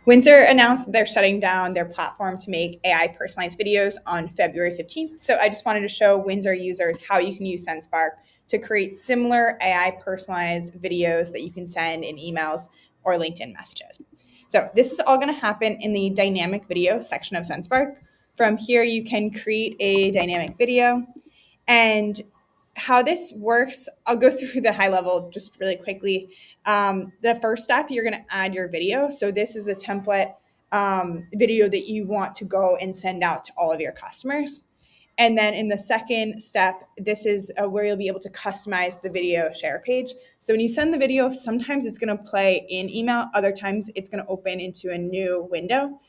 Windsor announced that they're shutting down their platform to make AI personalized videos on February 15th. So I just wanted to show Windsor users how you can use Sendspark to create similar AI personalized videos that you can send in emails or LinkedIn messages. So this is all going to happen in the dynamic video section of Sendspark. From here, you can create a dynamic video. And how this works, I'll go through the high level just really quickly. The first step, you're going to add your video. So this is a template video that you want to go and send out to all of your customers. And then in the second step, this is where you'll be able to customize the video share page. So when you send the video, sometimes it's going to play in email. Other times it's going to open into a new window.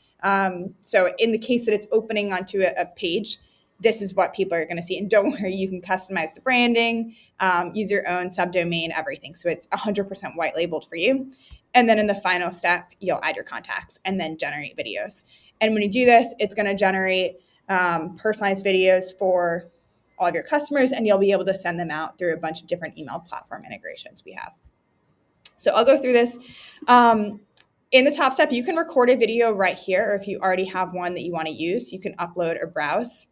So in the case that it's opening onto a page, this is what people are going to see. And don't worry, you can customize the branding, use your own subdomain, everything. So it's 100% white labeled for you. And then in the final step, you'll add your contacts and then generate videos. And when you do this, it's going to generate personalized videos for all of your customers, and you'll be able to send them out through a bunch of different email platform integrations we have. So I'll go through this. In the top step, you can record a video right here, or if you already have one that you want to use, you can upload or browse.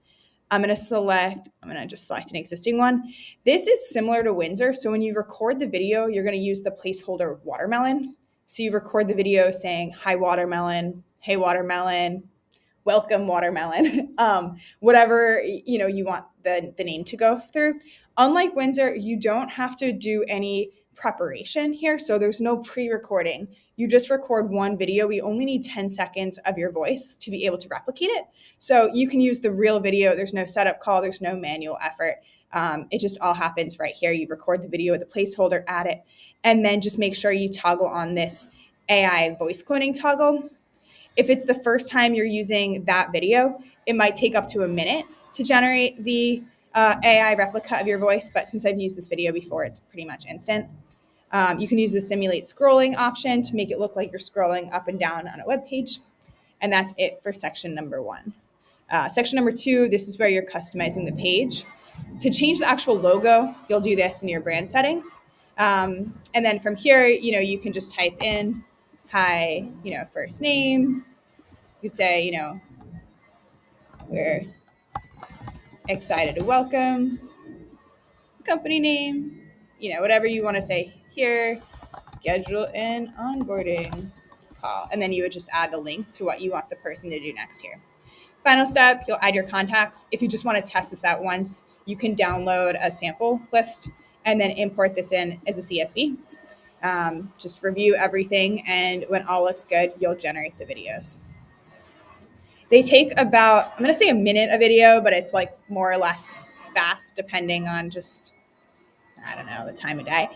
I'm going to just select an existing one. This is similar to Windsor. So when you record the video, you're going to use the placeholder watermelon. So you record the video saying, hi, watermelon, hey, watermelon, welcome, watermelon, whatever you want the name to go through. Unlike Windsor, you don't have to do any preparation here. So there's no pre-recording. You just record one video. We only need 10 seconds of your voice to be able to replicate it. So you can use the real video. There's no setup call. There's no manual effort. It just all happens right here. You record the video with a placeholder, add it, and then just make sure you toggle on this AI voice cloning toggle. If it's the first time you're using that video, it might take up to a minute to generate the AI replica of your voice. But since I've used this video before, it's pretty much instant. You can use the simulate scrolling option to make it look like you're scrolling up and down on a web page. And that's it for section number 1. Section number 2, this is where you're customizing the page. To change the actual logo, you'll do this in your brand settings. And then from here, you can just type in, hi, first name. You could say, we're excited to welcome, company name, whatever you want to say here, schedule an onboarding call. And then you would just add the link to what you want the person to do next here. Final step, you'll add your contacts. If you just want to test this out once, you can download a sample list and then import this in as a CSV. Just review everything, and when all looks good, you'll generate the videos. They take about, I'm going to say a minute a video, but it's like more or less fast depending on just, the time of day.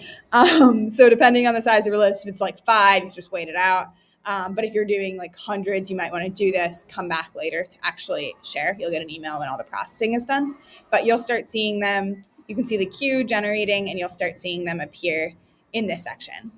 So depending on the size of your list, if it's like 5, you just wait it out. But if you're doing like hundreds, you might want to do this, come back later to actually share. You'll get an email when all the processing is done, but you'll start seeing them. You can see the queue generating, and you'll start seeing them appear in this section.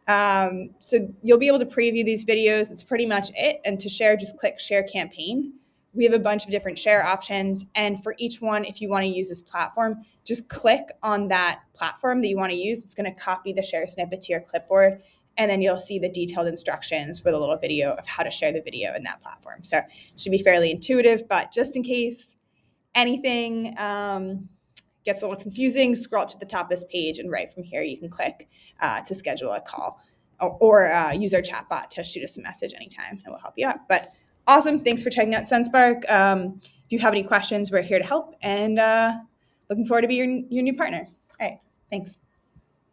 So you'll be able to preview these videos. That's pretty much it. And to share, just click share campaign. We have a bunch of different share options. And for each one, if you want to use this platform, just click on that platform that you want to use. It's going to copy the share snippet to your clipboard. And then you'll see the detailed instructions with a little video of how to share the video in that platform. So it should be fairly intuitive, but just in case anything gets a little confusing, scroll up to the top of this page, and right from here, you can click to schedule a call or use our chatbot to shoot us a message anytime, and we'll help you out. But awesome. Thanks for checking out Sendspark. If you have any questions, we're here to help, and looking forward to be your new partner. All right. Thanks.